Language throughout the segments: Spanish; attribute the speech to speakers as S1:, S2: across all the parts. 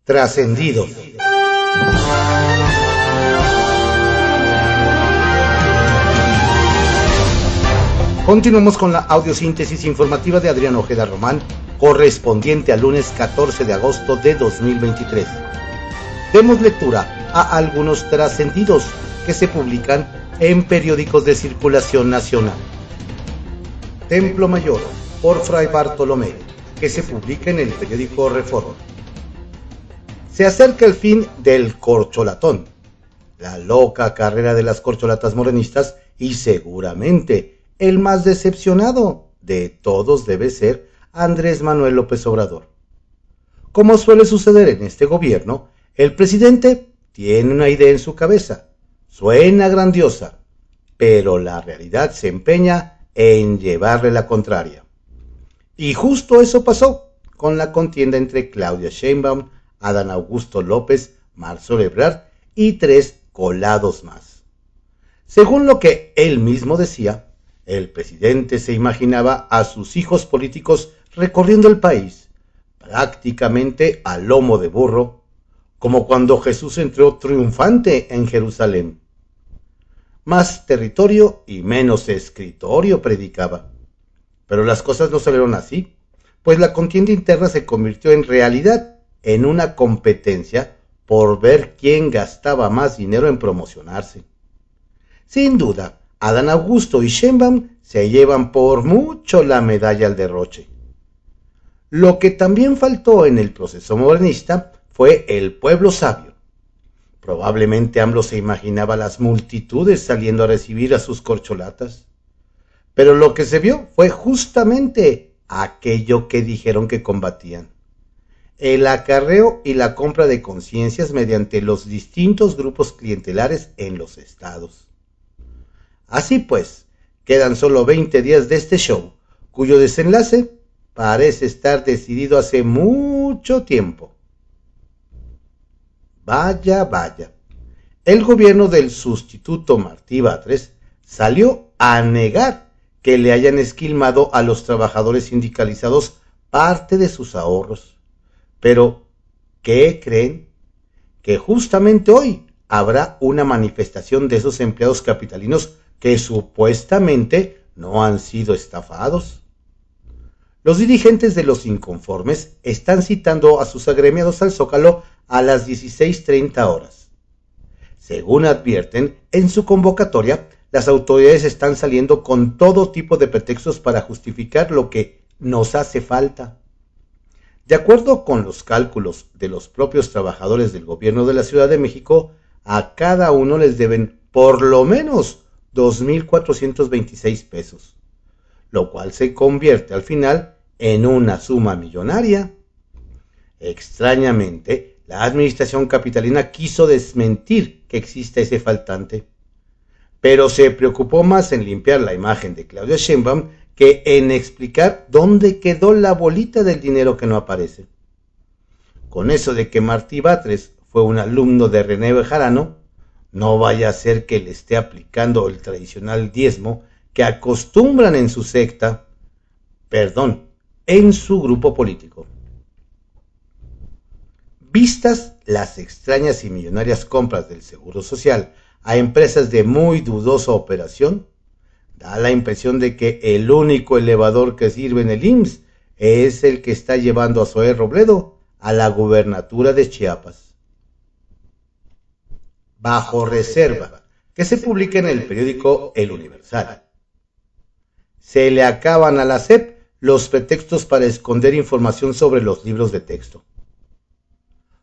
S1: Trascendidos. Continuamos con la audiosíntesis informativa de Adrián Ojeda Román, correspondiente al lunes 14 de agosto de 2023. Demos lectura a algunos trascendidos que se publican en periódicos de circulación nacional. Templo Mayor, por Fray Bartolomé, que se publica en el periódico Reforma. Se acerca el fin del corcholatón, la loca carrera de las corcholatas morenistas, y seguramente el más decepcionado de todos debe ser Andrés Manuel López Obrador. Como suele suceder en este gobierno, el presidente tiene una idea en su cabeza, suena grandiosa, pero la realidad se empeña en llevarle la contraria. Y justo eso pasó con la contienda entre Claudia Sheinbaum, Adán Augusto López, Marcelo Ebrard y 3 colados más. Según lo que él mismo decía, el presidente se imaginaba a sus hijos políticos recorriendo el país, prácticamente a lomo de burro, como cuando Jesús entró triunfante en Jerusalén. Más territorio y menos escritorio, predicaba. Pero las cosas no salieron así, pues la contienda interna se convirtió en realidad en una competencia por ver quién gastaba más dinero en promocionarse. Sin duda, Adán Augusto y Sheinbaum se llevan por mucho la medalla al derroche. Lo que también faltó en el proceso morenista fue el pueblo sabio. Probablemente AMLO se imaginaba las multitudes saliendo a recibir a sus corcholatas. Pero lo que se vio fue justamente aquello que dijeron que combatían: el acarreo y la compra de conciencias mediante los distintos grupos clientelares en los estados. Así pues, quedan solo 20 días de este show, cuyo desenlace parece estar decidido hace mucho tiempo. Vaya. El gobierno del sustituto Martí Batres salió a negar que le hayan esquilmado a los trabajadores sindicalizados parte de sus ahorros. Pero, ¿qué creen? Que justamente hoy habrá una manifestación de esos empleados capitalinos que supuestamente no han sido estafados. Los dirigentes de los inconformes están citando a sus agremiados al Zócalo a las 16:30 horas. Según advierten en su convocatoria, las autoridades están saliendo con todo tipo de pretextos para justificar lo que nos hace falta. De acuerdo con los cálculos de los propios trabajadores del gobierno de la Ciudad de México, a cada uno les deben por lo menos 2,426 pesos, lo cual se convierte al final en una suma millonaria. Extrañamente, la administración capitalina quiso desmentir que exista ese faltante, pero se preocupó más en limpiar la imagen de Claudia Sheinbaum que en explicar dónde quedó la bolita del dinero que no aparece. Con eso de que Martí Batres fue un alumno de René Bejarano, no vaya a ser que le esté aplicando el tradicional diezmo que acostumbran en su secta, en su grupo político. Vistas las extrañas y millonarias compras del Seguro Social a empresas de muy dudosa operación, da la impresión de que el único elevador que sirve en el IMSS es el que está llevando a Zoé Robledo a la gubernatura de Chiapas. Bajo reserva, que se publica en el periódico El Universal. Se le acaban a la SEP los pretextos para esconder información sobre los libros de texto.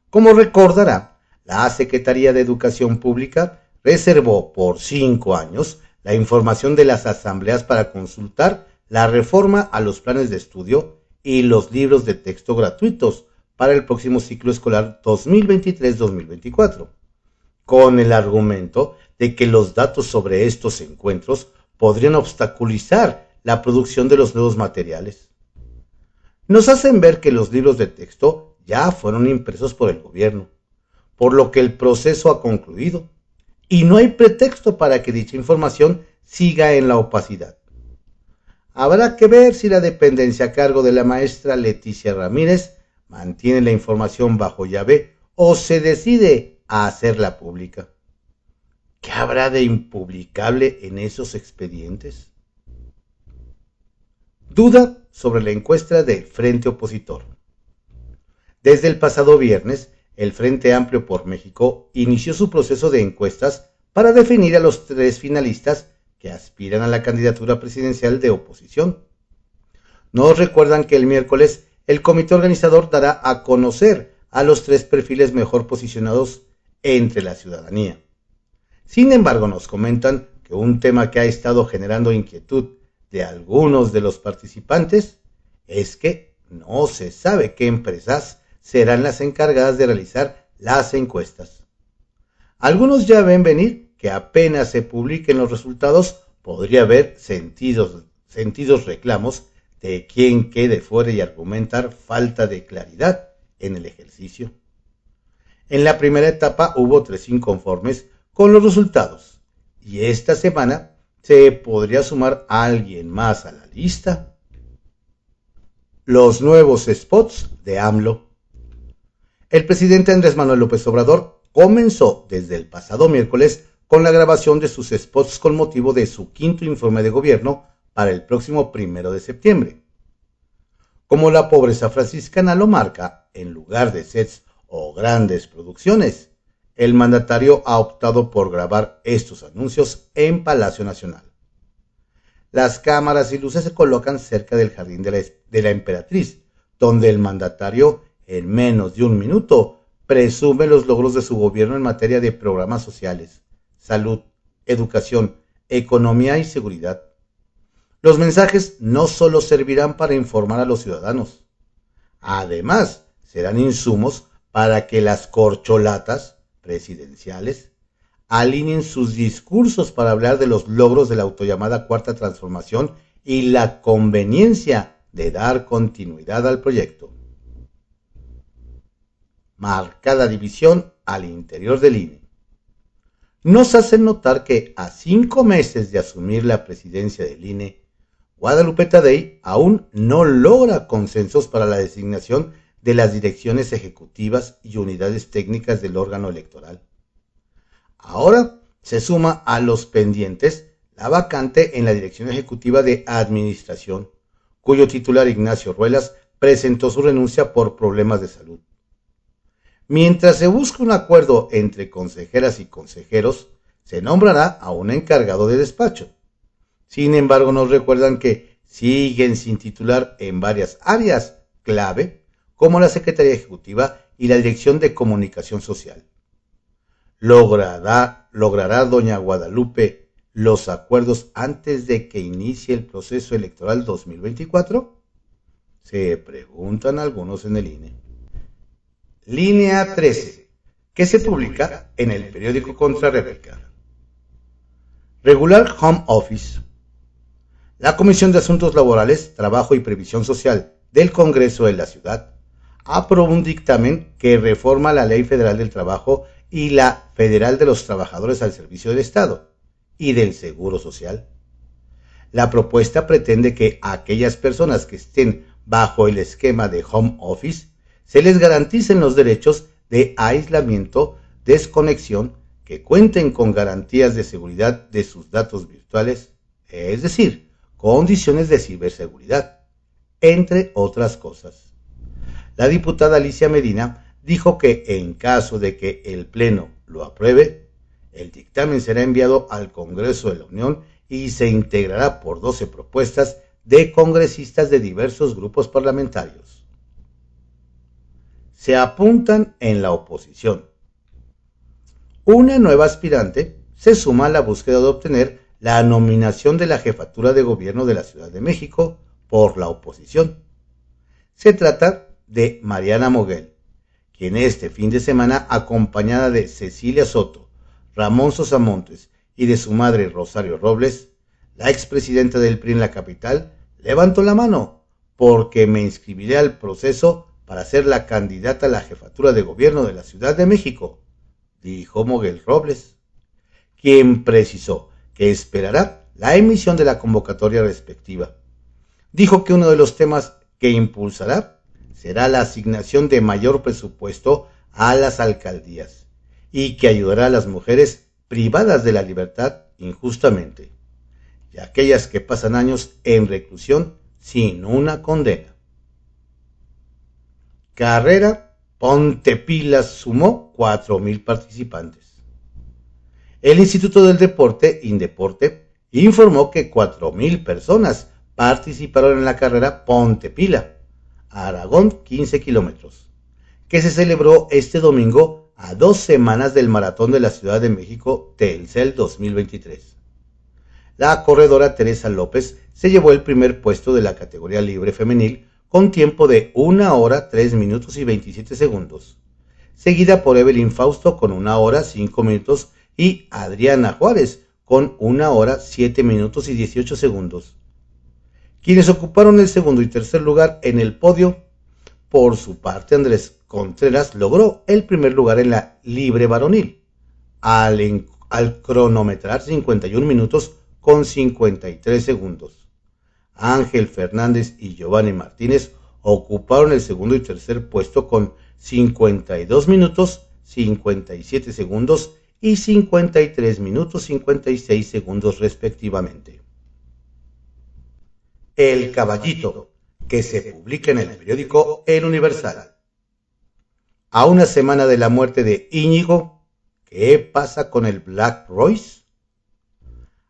S1: Como recordará, la Secretaría de Educación Pública reservó por 5 años la información de las asambleas para consultar la reforma a los planes de estudio y los libros de texto gratuitos para el próximo ciclo escolar 2023-2024, con el argumento de que los datos sobre estos encuentros podrían obstaculizar la producción de los nuevos materiales. Nos hacen ver que los libros de texto ya fueron impresos por el gobierno, por lo que el proceso ha concluido, y no hay pretexto para que dicha información siga en la opacidad. Habrá que ver si la dependencia a cargo de la maestra Leticia Ramírez mantiene la información bajo llave o se decide a hacerla pública. ¿Qué habrá de impublicable en esos expedientes? Duda sobre la encuesta del Frente Opositor. Desde el pasado viernes, el Frente Amplio por México inició su proceso de encuestas para definir a los 3 finalistas que aspiran a la candidatura presidencial de oposición. Nos recuerdan que el miércoles el comité organizador dará a conocer a los 3 perfiles mejor posicionados entre la ciudadanía. Sin embargo, nos comentan que un tema que ha estado generando inquietud de algunos de los participantes es que no se sabe qué empresas serán las encargadas de realizar las encuestas. Algunos ya ven venir que apenas se publiquen los resultados podría haber sentidos reclamos de quien quede fuera y argumentar falta de claridad en el ejercicio. En la primera etapa hubo 3 inconformes con los resultados y esta semana se podría sumar a alguien más a la lista. Los nuevos spots de AMLO. El presidente Andrés Manuel López Obrador comenzó desde el pasado miércoles con la grabación de sus spots con motivo de su 5º informe de gobierno para el próximo 1 de septiembre. Como la pobreza franciscana lo marca, en lugar de sets o grandes producciones, el mandatario ha optado por grabar estos anuncios en Palacio Nacional. Las cámaras y luces se colocan cerca del jardín de la Emperatriz, donde el mandatario, en menos de 1 minuto, presume los logros de su gobierno en materia de programas sociales, salud, educación, economía y seguridad. Los mensajes no solo servirán para informar a los ciudadanos, además serán insumos para que las corcholatas presidenciales alineen sus discursos para hablar de los logros de la autollamada Cuarta Transformación y la conveniencia de dar continuidad al proyecto. Marcada división al interior del INE. Nos hacen notar que a 5 meses de asumir la presidencia del INE, Guadalupe Tadei aún no logra consensos para la designación de las direcciones ejecutivas y unidades técnicas del órgano electoral. Ahora se suma a los pendientes la vacante en la dirección ejecutiva de administración, cuyo titular Ignacio Ruelas presentó su renuncia por problemas de salud. Mientras se busca un acuerdo entre consejeras y consejeros, se nombrará a un encargado de despacho. Sin embargo, nos recuerdan que siguen sin titular en varias áreas clave, como la Secretaría Ejecutiva y la Dirección de Comunicación Social. ¿Logrará doña Guadalupe los acuerdos antes de que inicie el proceso electoral 2024? Se preguntan algunos en el INE. Línea 13, que se publica en el periódico Contrarréplica. Regular Home Office. La Comisión de Asuntos Laborales, Trabajo y Previsión Social del Congreso de la Ciudad aprobó un dictamen que reforma la Ley Federal del Trabajo y la Federal de los Trabajadores al Servicio del Estado y del Seguro Social. La propuesta pretende que a aquellas personas que estén bajo el esquema de home office se les garanticen los derechos de aislamiento, desconexión, que cuenten con garantías de seguridad de sus datos virtuales, es decir, condiciones de ciberseguridad, entre otras cosas. La diputada Alicia Medina dijo que en caso de que el Pleno lo apruebe, el dictamen será enviado al Congreso de la Unión y se integrará por 12 propuestas de congresistas de diversos grupos parlamentarios. Se apuntan en la oposición. Una nueva aspirante se suma a la búsqueda de obtener la nominación de la jefatura de gobierno de la Ciudad de México por la oposición. Se trata de Mariana Moguel, quien este fin de semana, acompañada de Cecilia Soto, Ramón Sosa Montes y de su madre Rosario Robles, la expresidenta del PRI en la capital, levantó la mano porque me inscribiré al proceso para ser la candidata a la jefatura de gobierno de la Ciudad de México, dijo Moguel Robles, quien precisó que esperará la emisión de la convocatoria respectiva. Dijo que uno de los temas que impulsará será la asignación de mayor presupuesto a las alcaldías y que ayudará a las mujeres privadas de la libertad injustamente y a aquellas que pasan años en reclusión sin una condena. Carrera Ponte Pilas sumó 4,000 participantes. El Instituto del Deporte, Indeporte, informó que 4,000 personas participaron en la carrera Ponte Pila, Aragón 15 kilómetros, que se celebró este domingo a 2 semanas del Maratón de la Ciudad de México Telcel 2023. La corredora Teresa López se llevó el primer puesto de la categoría libre femenil con tiempo de 1 hora 3 minutos y 27 segundos, seguida por Evelyn Fausto con 1 hora 5 minutos y Adriana Juárez con 1 hora 7 minutos y 18 segundos. Quienes ocuparon el segundo y tercer lugar en el podio, por su parte Andrés Contreras logró el primer lugar en la libre varonil, al cronometrar 51 minutos con 53 segundos. Ángel Fernández y Giovanni Martínez ocuparon el segundo y tercer puesto con 52 minutos 57 segundos y 53 minutos 56 segundos respectivamente. El Caballito, que se publica en el periódico El Universal. A una semana de la muerte de Íñigo, ¿qué pasa con el Black Royce?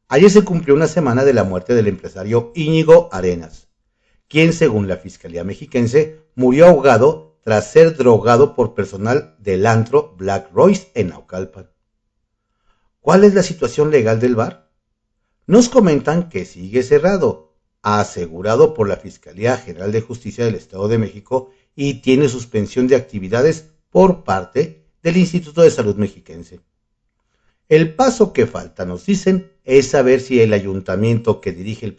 S1: Ayer se cumplió una semana de la muerte del empresario Íñigo Arenas, quien, según la Fiscalía Mexiquense, murió ahogado tras ser drogado por personal del antro Black Royce en Naucalpan. ¿Cuál es la situación legal del bar? Nos comentan que sigue cerrado, asegurado por la Fiscalía General de Justicia del Estado de México, y tiene suspensión de actividades por parte del Instituto de Salud Mexiquense. El paso que falta, nos dicen, es saber si el ayuntamiento que dirige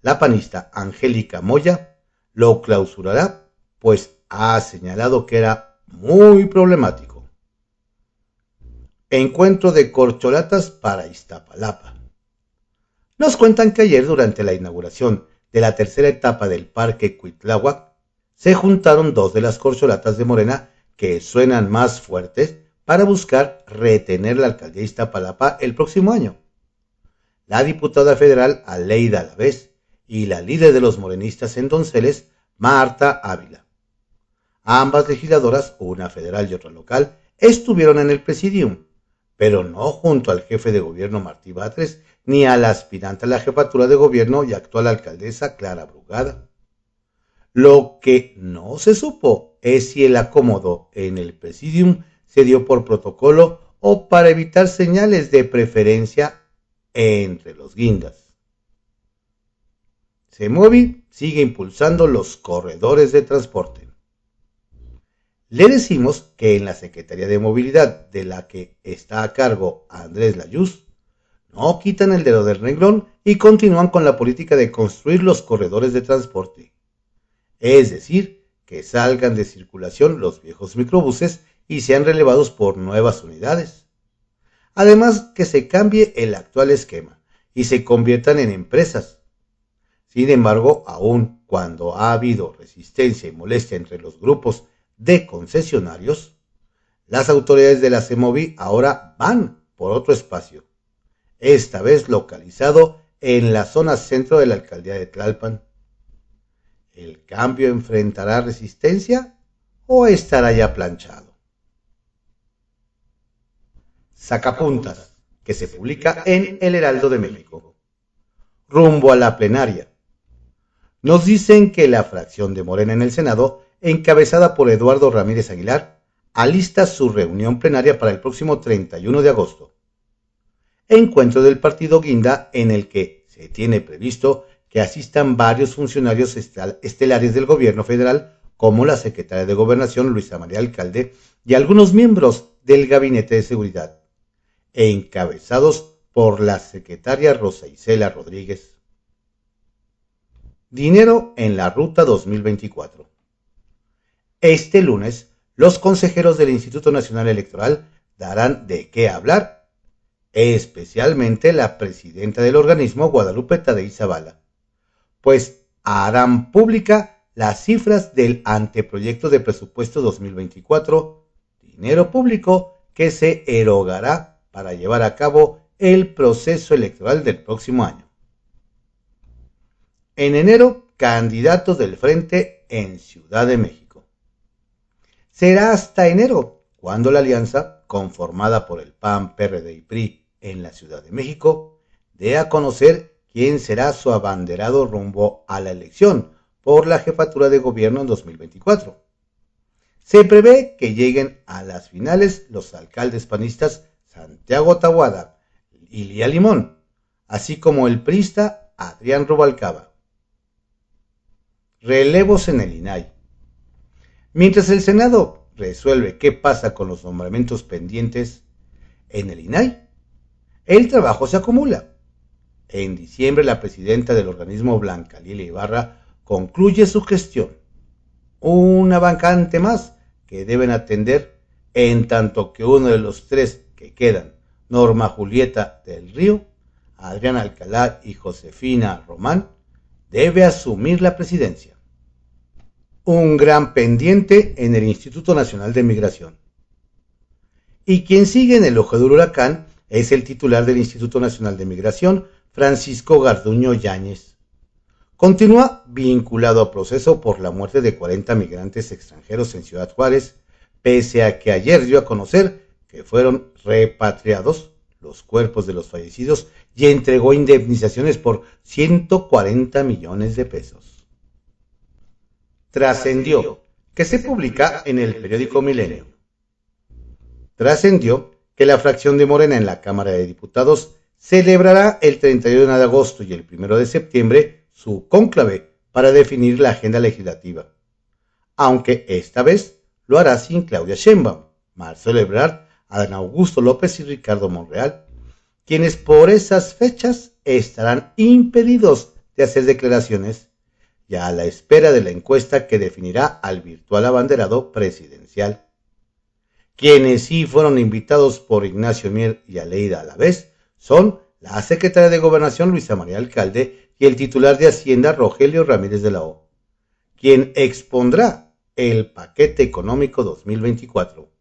S1: la panista Angélica Moya, lo clausurará, pues ha señalado que era muy problemático. Encuentro de corcholatas para Iztapalapa. Nos cuentan que ayer, durante la inauguración de la tercera etapa del Parque Cuitláhuac, se juntaron 2 de las corcholatas de Morena que suenan más fuertes para buscar retener la alcaldía de Iztapalapa el próximo año. La diputada federal Aleida Alavés y la líder de los morenistas en Donceles, Marta Ávila. Ambas legisladoras, una federal y otra local, estuvieron en el presidium, pero no junto al jefe de gobierno Martí Batres ni a la aspirante a la jefatura de gobierno y actual alcaldesa Clara Brugada. Lo que no se supo es si el acomodo en el presidium se dio por protocolo o para evitar señales de preferencia entre los guindas. Semovi sigue impulsando los corredores de transporte. Le decimos que en la Secretaría de Movilidad, de la que está a cargo Andrés Layuz, no quitan el dedo del renglón y continúan con la política de construir los corredores de transporte. Es decir, que salgan de circulación los viejos microbuses y sean relevados por nuevas unidades. Además, que se cambie el actual esquema y se conviertan en empresas. Sin embargo, aun cuando ha habido resistencia y molestia entre los grupos de concesionarios, las autoridades de la Semovi ahora van por otro espacio, esta vez localizado en la zona centro de la alcaldía de Tlalpan. ¿El cambio enfrentará resistencia o estará ya planchado? Sacapuntas, que se publica en El Heraldo de México. Rumbo a la plenaria. Nos dicen que la fracción de Morena en el Senado, encabezada por Eduardo Ramírez Aguilar, alista su reunión plenaria para el próximo 31 de agosto. Encuentro del partido guinda en el que se tiene previsto que asistan varios funcionarios estelares del gobierno federal, como la secretaria de Gobernación Luisa María Alcalde y algunos miembros del Gabinete de Seguridad, encabezados por la secretaria Rosa Isela Rodríguez. Dinero en la Ruta 2024. Este lunes, los consejeros del Instituto Nacional Electoral darán de qué hablar, especialmente la presidenta del organismo, Guadalupe Tadei Zavala, pues harán pública las cifras del anteproyecto de presupuesto 2024, dinero público que se erogará para llevar a cabo el proceso electoral del próximo año. En enero, candidatos del Frente en Ciudad de México. Será hasta enero cuando la alianza, conformada por el PAN, PRD y PRI en la Ciudad de México, dé a conocer quién será su abanderado rumbo a la elección por la jefatura de gobierno en 2024. Se prevé que lleguen a las finales los alcaldes panistas Santiago Taboada y Lía Limón, así como el priista Adrián Rubalcaba. Relevos en el INAI. Mientras el Senado resuelve qué pasa con los nombramientos pendientes en el INAI, el trabajo se acumula. En diciembre, la presidenta del organismo, Blanca Lilia Ibarra, concluye su gestión. Una vacante más que deben atender, en tanto que uno de los tres que quedan, Norma Julieta del Río, Adrián Alcalá y Josefina Román, debe asumir la presidencia. Un gran pendiente en el Instituto Nacional de Migración. Y quien sigue en el ojo del huracán es el titular del Instituto Nacional de Migración, Francisco Garduño Yáñez. Continúa vinculado a proceso por la muerte de 40 migrantes extranjeros en Ciudad Juárez, pese a que ayer dio a conocer que fueron repatriados los cuerpos de los fallecidos y entregó indemnizaciones por 140 millones de pesos. Trascendió que se publica en el periódico Milenio. Trascendió que la fracción de Morena en la Cámara de Diputados celebrará el 31 de agosto y el 1 de septiembre su cónclave para definir la agenda legislativa, aunque esta vez lo hará sin Claudia Sheinbaum, Marcelo Ebrard, Adán Augusto López y Ricardo Monreal, quienes por esas fechas estarán impedidos de hacer declaraciones, ya a la espera de la encuesta que definirá al virtual abanderado presidencial. Quienes sí fueron invitados por Ignacio Mier y Aleida Alavés son la secretaria de Gobernación Luisa María Alcalde y el titular de Hacienda Rogelio Ramírez de la O, quien expondrá el paquete económico 2024.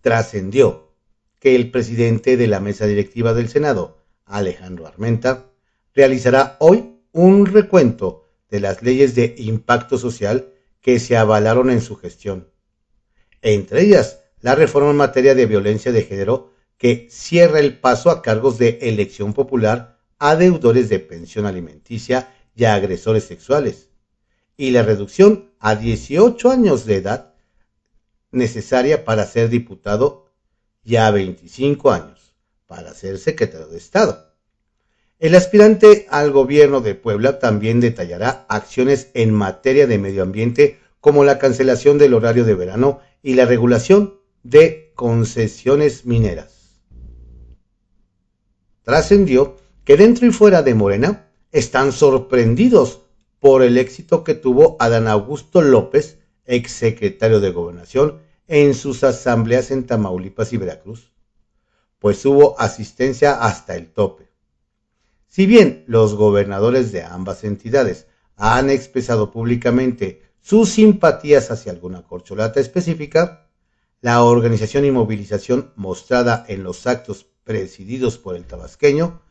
S1: Trascendió que el presidente de la mesa directiva del Senado, Alejandro Armenta, realizará hoy un recuento de las leyes de impacto social que se avalaron en su gestión. Entre ellas, la reforma en materia de violencia de género que cierra el paso a cargos de elección popular a deudores de pensión alimenticia y a agresores sexuales, y la reducción a 18 años de edad necesaria para ser diputado y a 25 años para ser secretario de Estado. El aspirante al gobierno de Puebla también detallará acciones en materia de medio ambiente como la cancelación del horario de verano y la regulación de concesiones mineras. Trascendió que dentro y fuera de Morena están sorprendidos por el éxito que tuvo Adán Augusto López, exsecretario de Gobernación, en sus asambleas en Tamaulipas y Veracruz, pues hubo asistencia hasta el tope. Si bien los gobernadores de ambas entidades han expresado públicamente sus simpatías hacia alguna corcholata específica, la organización y movilización mostrada en los actos presididos por el tabasqueño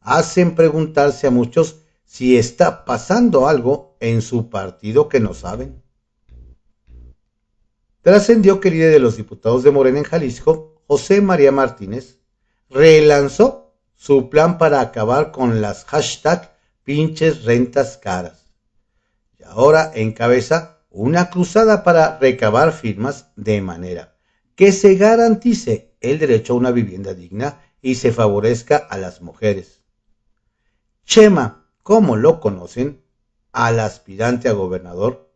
S1: hacen preguntarse a muchos si está pasando algo en su partido que no saben. Trascendió que el líder de los diputados de Morena en Jalisco, José María Martínez, relanzó su plan para acabar con las hashtag pinches rentas caras. Y ahora encabeza una cruzada para recabar firmas de manera que se garantice el derecho a una vivienda digna y se favorezca a las mujeres. Chema, como lo conocen, al aspirante a gobernador,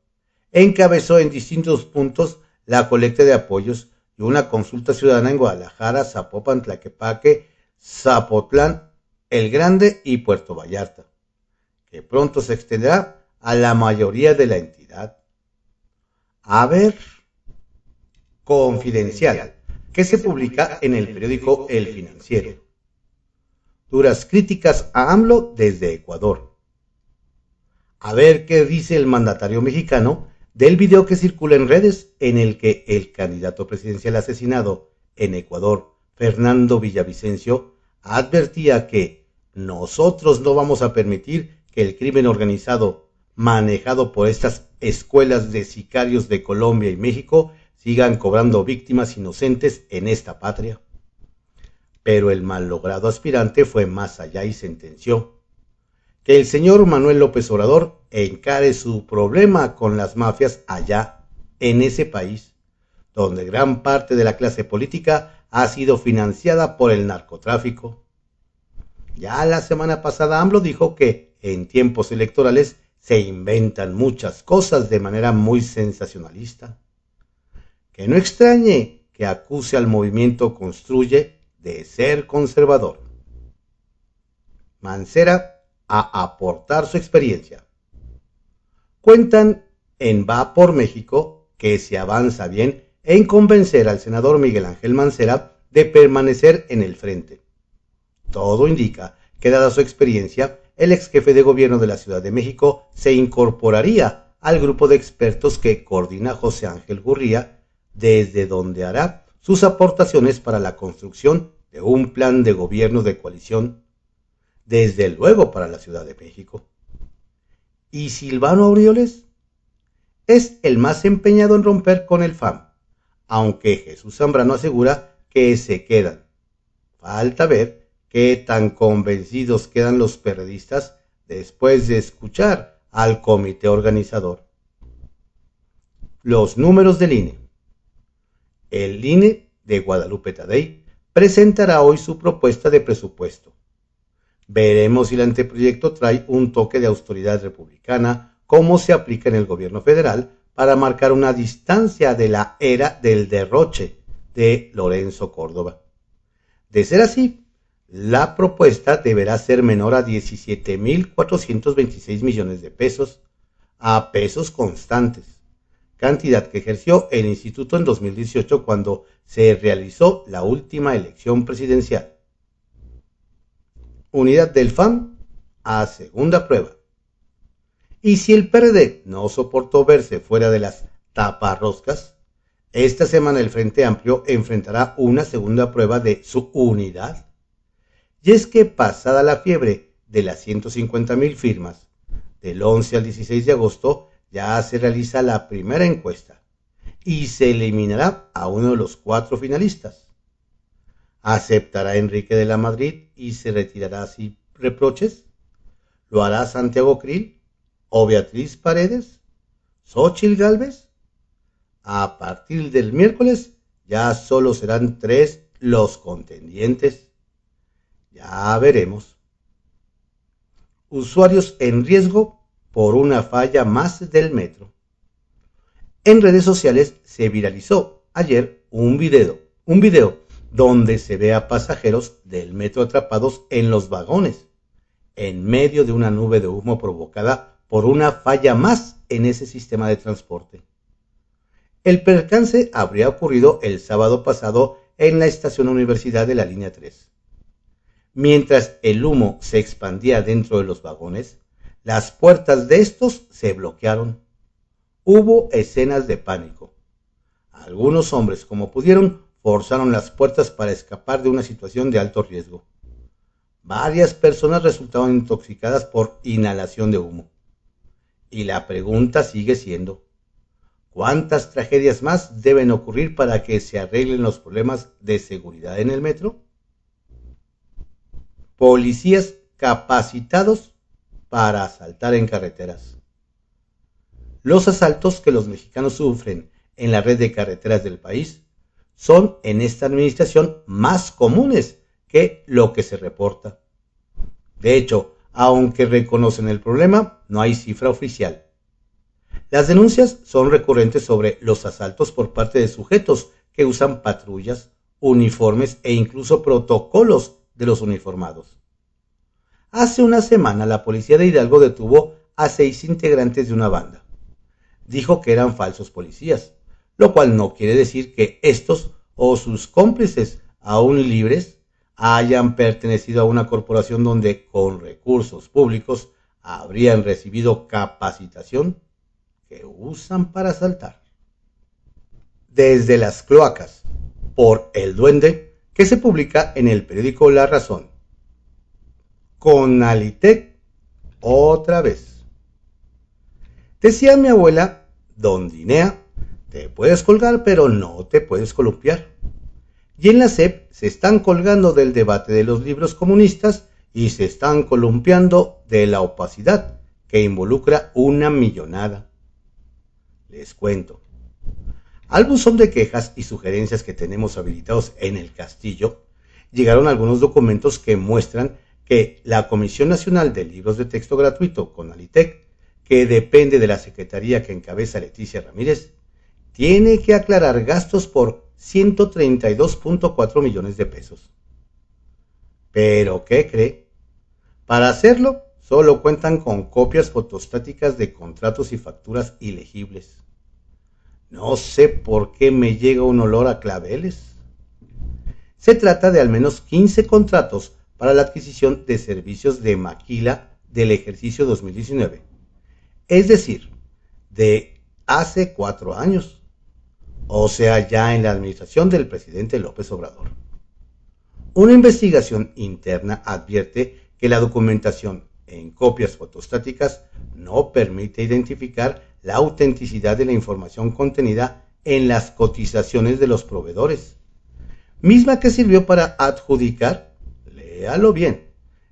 S1: encabezó en distintos puntos la colecta de apoyos y una consulta ciudadana en Guadalajara, Zapopan, Tlaquepaque, Zapotlán, El Grande y Puerto Vallarta, que pronto se extenderá a la mayoría de la entidad. A ver, confidencial, que se publica en el periódico El Financiero. Duras críticas a AMLO desde Ecuador. A ver qué dice el mandatario mexicano del video que circula en redes en el que el candidato presidencial asesinado en Ecuador, Fernando Villavicencio, advertía que nosotros no vamos a permitir que el crimen organizado manejado por estas escuelas de sicarios de Colombia y México sigan cobrando víctimas inocentes en esta patria. Pero el malogrado aspirante fue más allá y sentenció que el señor Manuel López Obrador encare su problema con las mafias allá, en ese país, donde gran parte de la clase política ha sido financiada por el narcotráfico. Ya la semana pasada AMLO dijo que en tiempos electorales se inventan muchas cosas de manera muy sensacionalista. Que no extrañe que acuse al movimiento Construye de ser conservador. Mancera a aportar su experiencia. Cuentan en Va por México que se avanza bien en convencer al senador Miguel Ángel Mancera de permanecer en el frente. Todo indica que, dada su experiencia, el ex jefe de gobierno de la Ciudad de México se incorporaría al grupo de expertos que coordina José Ángel Gurría, desde donde hará sus aportaciones para la construcción de un plan de gobierno de coalición, desde luego para la Ciudad de México. ¿Y Silvano Aureoles? Es el más empeñado en romper con el FAM, aunque Jesús Zambrano asegura que se quedan. Falta ver qué tan convencidos quedan los periodistas después de escuchar al comité organizador. Los números del INE. El INE de Guadalupe Tadei presentará hoy su propuesta de presupuesto. Veremos si el anteproyecto trae un toque de austeridad republicana, como se aplica en el gobierno federal, para marcar una distancia de la era del derroche de Lorenzo Córdoba. De ser así, la propuesta deberá ser menor a 17.426 millones de pesos, a pesos constantes, cantidad que ejerció el instituto en 2018 cuando se realizó la última elección presidencial. Unidad del FAM a segunda prueba. Y si el PRD no soportó verse fuera de las taparroscas, esta semana el Frente Amplio enfrentará una segunda prueba de su unidad. Y es que pasada la fiebre de las 150,000 firmas, del 11 al 16 de agosto ya se realiza la primera encuesta y se eliminará a uno de los 4 finalistas. ¿Aceptará Enrique de la Madrid y se retirará sin reproches? ¿Lo hará Santiago Krill o Beatriz Paredes? ¿Xóchitl Gálvez? A partir del miércoles ya solo serán 3 los contendientes. Ya veremos. Usuarios en riesgo por una falla más del metro. En redes sociales se viralizó ayer un video donde se ve a pasajeros del metro atrapados en los vagones, en medio de una nube de humo provocada por una falla más en ese sistema de transporte. El percance habría ocurrido el sábado pasado en la estación Universidad de la línea 3. Mientras el humo se expandía dentro de los vagones, las puertas de estos se bloquearon. Hubo escenas de pánico. Algunos hombres, como pudieron, forzaron las puertas para escapar de una situación de alto riesgo. Varias personas resultaron intoxicadas por inhalación de humo. Y la pregunta sigue siendo, ¿cuántas tragedias más deben ocurrir para que se arreglen los problemas de seguridad en el metro? Policías capacitados para asaltar en carreteras. Los asaltos que los mexicanos sufren en la red de carreteras del país son en esta administración más comunes que lo que se reporta. De hecho, aunque reconocen el problema, no hay cifra oficial. Las denuncias son recurrentes sobre los asaltos por parte de sujetos que usan patrullas, uniformes e incluso protocolos de los uniformados. Hace una semana la policía de Hidalgo detuvo a 6 integrantes de una banda. Dijo que eran falsos policías, lo cual no quiere decir que estos o sus cómplices, aún libres, hayan pertenecido a una corporación donde, con recursos públicos, habrían recibido capacitación que usan para asaltar. Desde las cloacas, por El Duende, que se publica en el periódico La Razón. Conalitec, otra vez. Decía mi abuela, don Dinea, te puedes colgar pero no te puedes columpiar. Y en la SEP se están colgando del debate de los libros comunistas y se están columpiando de la opacidad que involucra una millonada. Les cuento. Al buzón de quejas y sugerencias que tenemos habilitados en el Castillo, llegaron algunos documentos que muestran que la Comisión Nacional de Libros de Texto Gratuito, Conalitec, que depende de la secretaría que encabeza Leticia Ramírez, tiene que aclarar gastos por 132.4 millones de pesos. ¿Pero qué cree? Para hacerlo, solo cuentan con copias fotostáticas de contratos y facturas ilegibles. No sé por qué me llega un olor a claveles. Se trata de al menos 15 contratos para la adquisición de servicios de maquila del ejercicio 2019. Es decir, de hace 4 años. O sea, ya en la administración del presidente López Obrador. Una investigación interna advierte que la documentación en copias fotostáticas no permite identificar la autenticidad de la información contenida en las cotizaciones de los proveedores, misma que sirvió para adjudicar, léalo bien,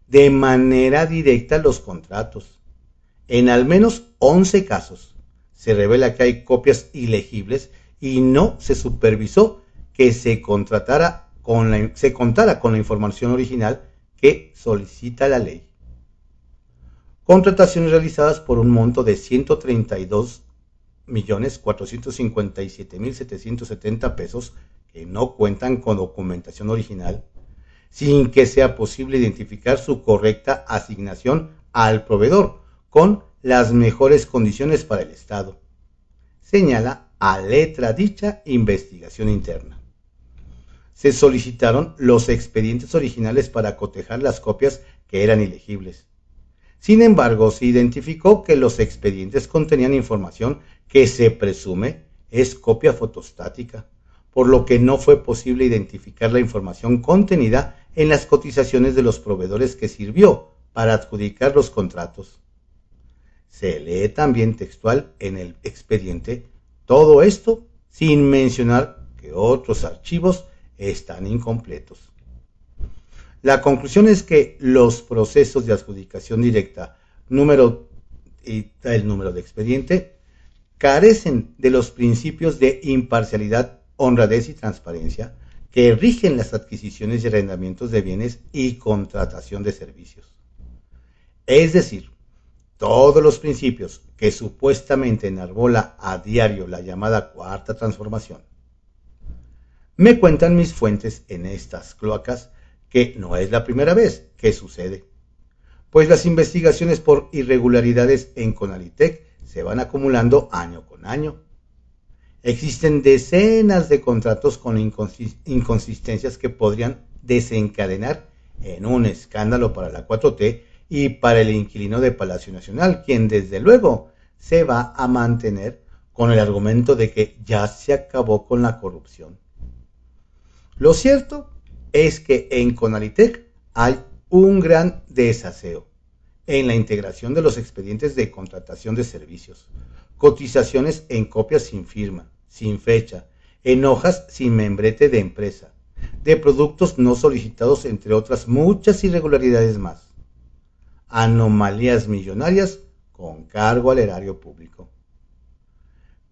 S1: de manera directa los contratos. En al menos 11 casos se revela que hay copias ilegibles y no se supervisó que se contara con la información original que solicita la ley. Contrataciones realizadas por un monto de 132.457.770 pesos que no cuentan con documentación original, sin que sea posible identificar su correcta asignación al proveedor con las mejores condiciones para el Estado, señala a letra dicha investigación interna. Se solicitaron los expedientes originales para cotejar las copias que eran ilegibles. Sin embargo, se identificó que los expedientes contenían información que se presume es copia fotostática, por lo que no fue posible identificar la información contenida en las cotizaciones de los proveedores que sirvió para adjudicar los contratos. Se lee también textual en el expediente todo esto sin mencionar que otros archivos están incompletos. La conclusión es que los procesos de adjudicación directa, número de expediente, carecen de los principios de imparcialidad, honradez y transparencia que rigen las adquisiciones y arrendamientos de bienes y contratación de servicios. Es decir, todos los principios que supuestamente enarbola a diario la llamada Cuarta Transformación. Me cuentan mis fuentes en estas cloacas que no es la primera vez que sucede, pues las investigaciones por irregularidades en Conalitec se van acumulando año con año. Existen decenas de contratos con inconsistencias que podrían desencadenar en un escándalo para la 4T y para el inquilino de Palacio Nacional, quien desde luego se va a mantener con el argumento de que ya se acabó con la corrupción. Lo cierto es que en Conalitec hay un gran desaseo en la integración de los expedientes de contratación de servicios, cotizaciones en copias sin firma, sin fecha, en hojas sin membrete de empresa, de productos no solicitados, entre otras muchas irregularidades más. Anomalías millonarias con cargo al erario público.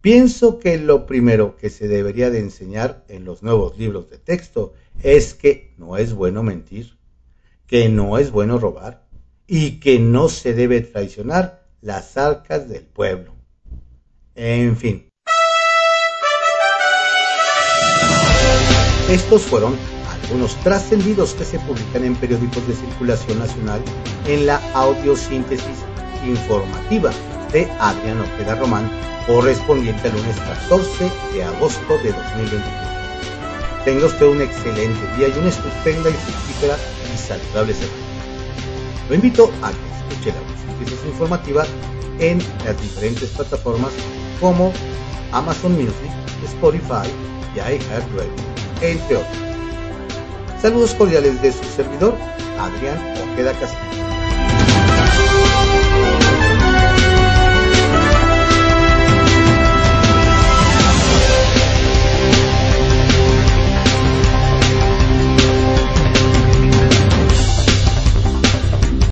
S1: Pienso que lo primero que se debería de enseñar en los nuevos libros de texto es que no es bueno mentir, que no es bueno robar y que no se debe traicionar las arcas del pueblo. En fin. Estos fueron algunos trascendidos que se publican en periódicos de circulación nacional en la audiosíntesis informativa de Adrián Ojeda Román, correspondiente al lunes 14 de agosto de 2023. Tenga usted un excelente día y una estupenda y fructífera y saludable semana. Lo invito a que escuche la voz. audiosíntesis informativa en las diferentes plataformas como Amazon Music, Spotify y iHeartRadio, entre otros. Saludos cordiales de su servidor, Adrián Ojeda Castillo.